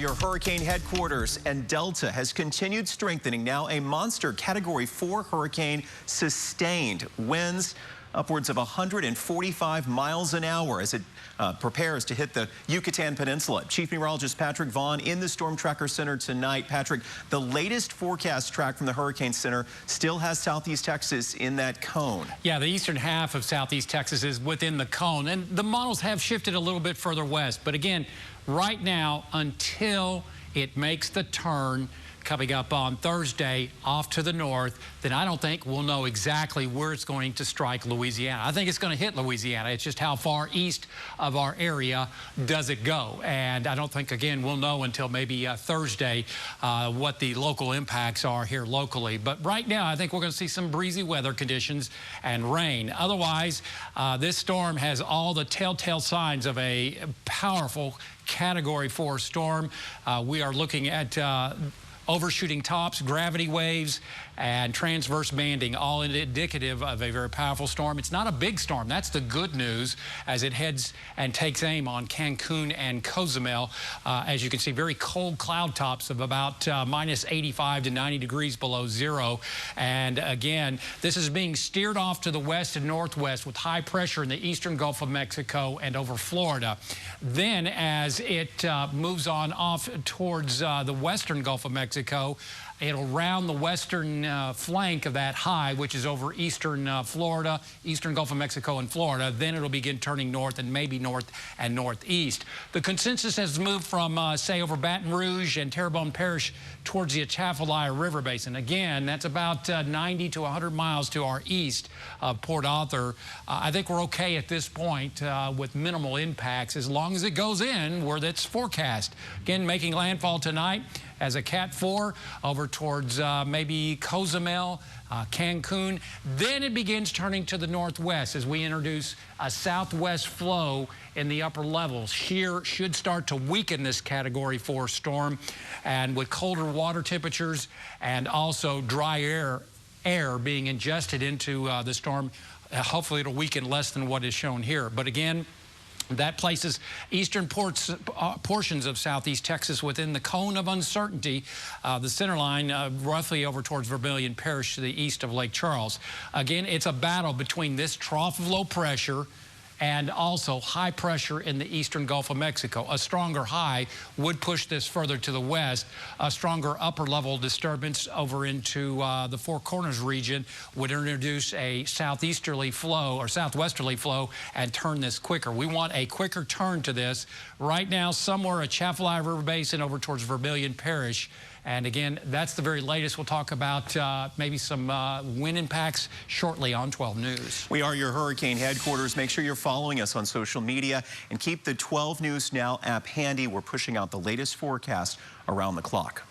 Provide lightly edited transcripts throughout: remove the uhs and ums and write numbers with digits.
your hurricane headquarters, and Delta has continued strengthening. Now a monster Category 4 hurricane sustained. Winds upwards of 145 miles an hour as it prepares to hit the Yucatan Peninsula. Chief Meteorologist Patrick Vaughn in the Storm Tracker Center tonight. Patrick, the latest forecast track from the Hurricane Center still has Southeast Texas in that cone. Yeah, the eastern half of Southeast Texas is within the cone, and the models have shifted a little bit further west. But again, right now, until it makes the turn coming up on Thursday off to the north, then I don't think we'll know exactly where it's going to strike Louisiana. I think it's going to hit Louisiana. It's just how far east of our area does it go. And I don't think, again, we'll know until maybe Thursday what the local impacts are here locally. But right now, I think we're going to see some breezy weather conditions and rain. Otherwise, this storm has all the telltale signs of a powerful Category 4 storm. We are looking at overshooting tops, gravity waves, and transverse banding, all indicative of a very powerful storm. It's not a big storm. That's the good news as it heads and takes aim on Cancun and Cozumel. As you can see, very cold cloud tops of about minus 85 to 90 degrees below zero. And again, this is being steered off to the west and northwest with high pressure in the eastern Gulf of Mexico and over Florida. Then as it moves on off towards the western Gulf of Mexico, it'll round the western flank of that high, which is over eastern Florida, eastern Gulf of Mexico and Florida. Then it'll begin turning north and maybe north and northeast. The consensus has moved from, say, over Baton Rouge and Terrebonne Parish towards the Atchafalaya River Basin. Again, that's about 90 to 100 miles to our east of Port Arthur. I think we're okay at this point with minimal impacts as long as it goes in where that's forecast. Again, making landfall tonight as a Cat 4 over towards maybe Cozumel, Cancun. Then it begins turning to the northwest as we introduce a southwest flow in the upper levels. Here should start to weaken this Category 4 storm, and with colder water temperatures and also dry air being ingested into the storm, hopefully it'll weaken less than what is shown here. But again, that places eastern portions of southeast Texas within the cone of uncertainty, the center line roughly over towards Vermilion Parish to the east of Lake Charles. Again, it's a battle between this trough of low pressure and also high pressure in the eastern Gulf of Mexico. A stronger high would push this further to the west. A stronger upper level disturbance over into the Four Corners region would introduce a southeasterly flow or southwesterly flow and turn this quicker. We want a quicker turn to this. Right now, somewhere Atchafalaya River Basin over towards Vermilion Parish. And again, that's the very latest. We'll talk about maybe some wind impacts shortly on 12 News. We are your hurricane headquarters. Make sure you're following us on social media and keep the 12 News Now app handy. We're pushing out the latest forecast around the clock.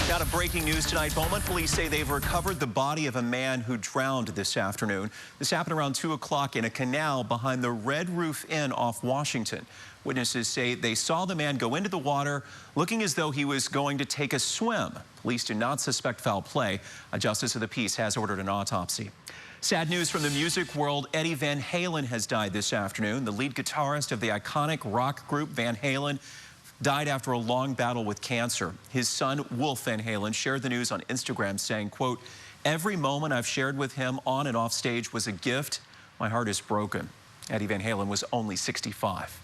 Now to breaking news tonight. Beaumont police say they've recovered the body of a man who drowned this afternoon. This happened around 2 o'clock in a canal behind the Red Roof Inn off Washington. Witnesses say they saw the man go into the water looking as though he was going to take a swim. Police do not suspect foul play. A justice of the peace has ordered an autopsy. Sad news from the music world. Eddie Van Halen has died this afternoon. The lead guitarist of the iconic rock group Van Halen died after a long battle with cancer. His son, Wolf Van Halen, shared the news on Instagram saying, quote, "Every moment I've shared with him on and off stage was a gift. My heart is broken." Eddie Van Halen was only 65.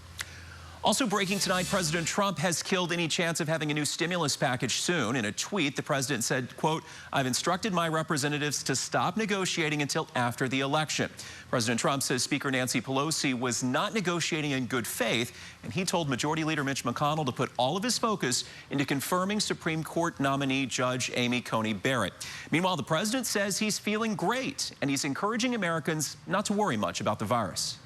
Also breaking tonight, President Trump has killed any chance of having a new stimulus package soon. In a tweet, the president said, quote, "I've instructed my representatives to stop negotiating until after the election." President Trump says Speaker Nancy Pelosi was not negotiating in good faith, and he told Majority Leader Mitch McConnell to put all of his focus into confirming Supreme Court nominee Judge Amy Coney Barrett. Meanwhile, the president says he's feeling great, and he's encouraging Americans not to worry much about the virus.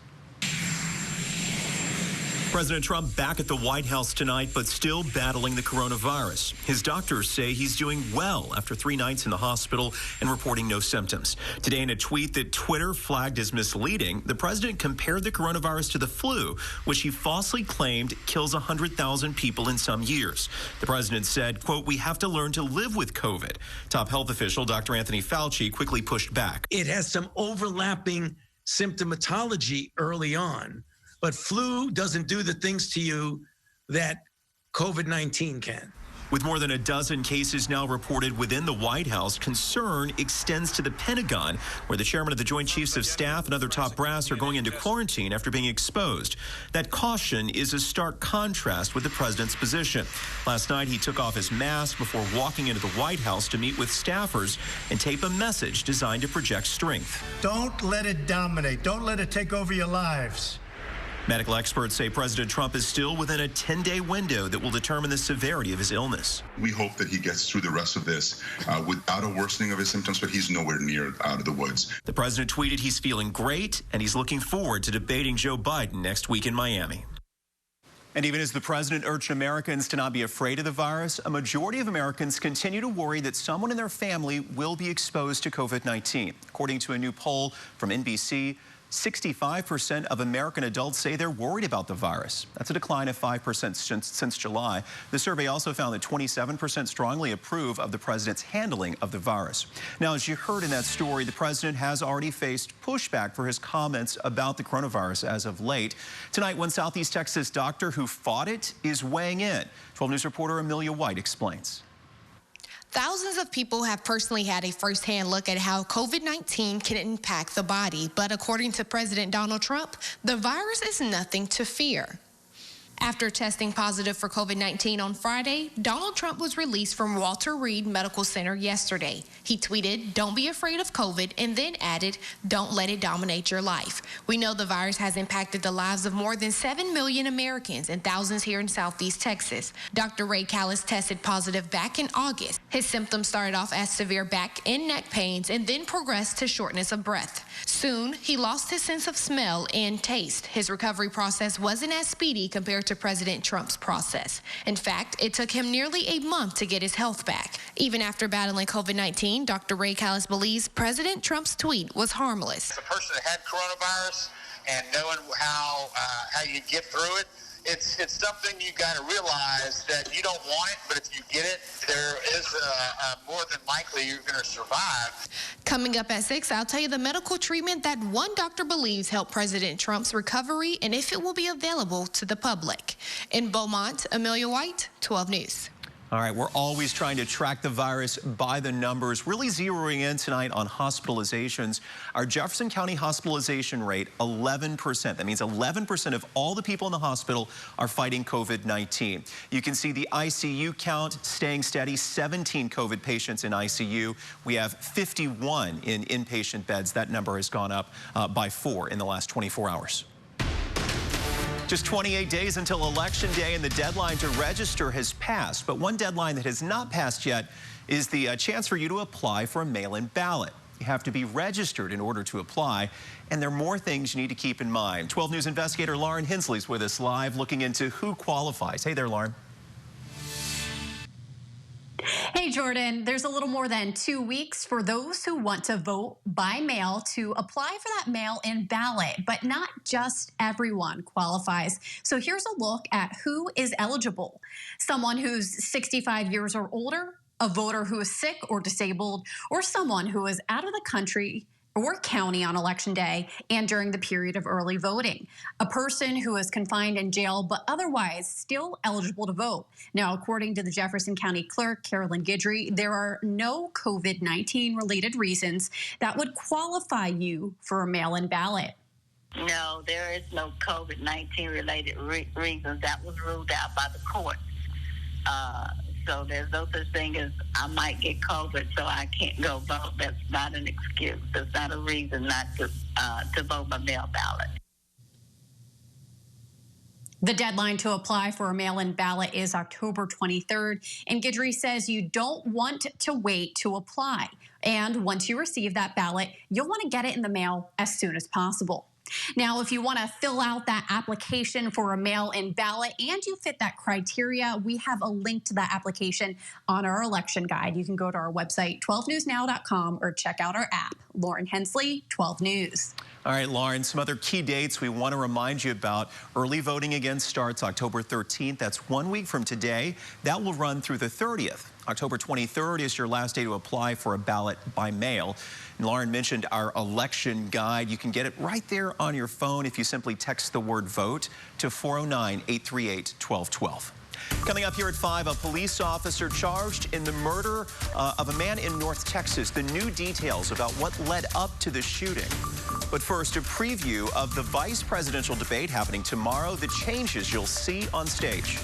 President Trump back at the White House tonight, but still battling the coronavirus. His doctors say he's doing well after 3 nights in the hospital and reporting no symptoms. Today, in a tweet that Twitter flagged as misleading, the president compared the coronavirus to the flu, which he falsely claimed kills 100,000 people in some years. The president said, quote, "We have to learn to live with COVID." Top health official Dr. Anthony Fauci quickly pushed back. It has some overlapping symptomatology early on. But flu doesn't do the things to you that COVID-19 can. With more than a dozen cases now reported within the White House, concern extends to the Pentagon, where the chairman of the Joint Chiefs of Staff and other top brass are going into quarantine after being exposed. That caution is a stark contrast with the president's position. Last night, he took off his mask before walking into the White House to meet with staffers and tape a message designed to project strength. Don't let it dominate. Don't let it take over your lives. Medical experts say President Trump is still within a 10-day window that will determine the severity of his illness. We hope that he gets through the rest of this without a worsening of his symptoms, but he's nowhere near out of the woods. The president tweeted he's feeling great and he's looking forward to debating Joe Biden next week in Miami. And even as the president urged Americans to not be afraid of the virus, a majority of Americans continue to worry that someone in their family will be exposed to COVID-19. According to a new poll from NBC, 65% of American adults say they're worried about the virus. That's a decline of 5% since July. The survey also found that 27% strongly approve of the president's handling of the virus. Now, as you heard in that story, the president has already faced pushback for his comments about the coronavirus as of late. Tonight, one Southeast Texas doctor who fought it is weighing in. 12 News reporter Amelia White explains. Thousands of people have personally had a firsthand look at how COVID-19 can impact the body, but according to President Donald Trump, the virus is nothing to fear. After testing positive for COVID-19 on Friday, Donald Trump was released from Walter Reed Medical Center yesterday. He tweeted, "Don't be afraid of COVID," and then added, "Don't let it dominate your life." We know the virus has impacted the lives of more than 7 million Americans and thousands here in Southeast Texas. Dr. Ray Callis tested positive back in August. His symptoms started off as severe back and neck pains and then progressed to shortness of breath. Soon, he lost his sense of smell and taste. His recovery process wasn't as speedy compared to President Trump's process. In fact, it took him nearly a month to get his health back. Even after battling COVID-19, Dr. Ray Callis believes President Trump's tweet was harmless. The person that had coronavirus and knowing how you get through it, it's something you got to realize that you don't want it, but if you get it, there is more than likely you're going to survive. Coming up at 6, I'll tell you the medical treatment that one doctor believes helped President Trump's recovery and if it will be available to the public. In Beaumont, Amelia White, 12 News. All right, we're always trying to track the virus by the numbers, really zeroing in tonight on hospitalizations. Our Jefferson County hospitalization rate, 11%. That means 11% of all the people in the hospital are fighting COVID-19. You can see the ICU count staying steady, 17 COVID patients in ICU. We have 51 in inpatient beds. That number has gone up by 4 in the last 24 hours. Just 28 days until Election Day, and the deadline to register has passed. But one deadline that has not passed yet is the chance for you to apply for a mail-in ballot. You have to be registered in order to apply, and there are more things you need to keep in mind. 12 News investigator Lauren Hensley's with us live, looking into who qualifies. Hey there, Lauren. Hey, Jordan, there's a little more than 2 weeks for those who want to vote by mail to apply for that mail-in ballot, but not just everyone qualifies. So here's a look at who is eligible. Someone who's 65 years or older, a voter who is sick or disabled, or someone who is out of the country or county on Election Day and during the period of early voting. A person who is confined in jail but otherwise still eligible to vote. Now, according to the Jefferson County Clerk, Carolyn Guidry, there are no COVID-19 related reasons that would qualify you for a mail-in ballot. No, there is no COVID-19 related reasons. That was ruled out by the court. So there's no such thing as I might get COVID, so I can't go vote. That's not an excuse. That's not a reason not to vote by mail ballot. The deadline to apply for a mail-in ballot is October 23rd, and Guidry says you don't want to wait to apply. And once you receive that ballot, you'll want to get it in the mail as soon as possible. Now, if you want to fill out that application for a mail-in ballot and you fit that criteria, we have a link to that application on our election guide. You can go to our website, 12newsnow.com, or check out our app. Lauren Hensley, 12 News. All right, Lauren, some other key dates we want to remind you about. Early voting again starts October 13th. That's 1 week from today. That will run through the 30th. October 23rd is your last day to apply for a ballot by mail. And Lauren mentioned our election guide. You can get it right there on your phone if you simply text the word VOTE to 409-838-1212. Coming up here at 5, a police officer charged in the murder of a man in North Texas. The new details about what led up to the shooting. But first, a preview of the vice presidential debate happening tomorrow, the changes you'll see on stage.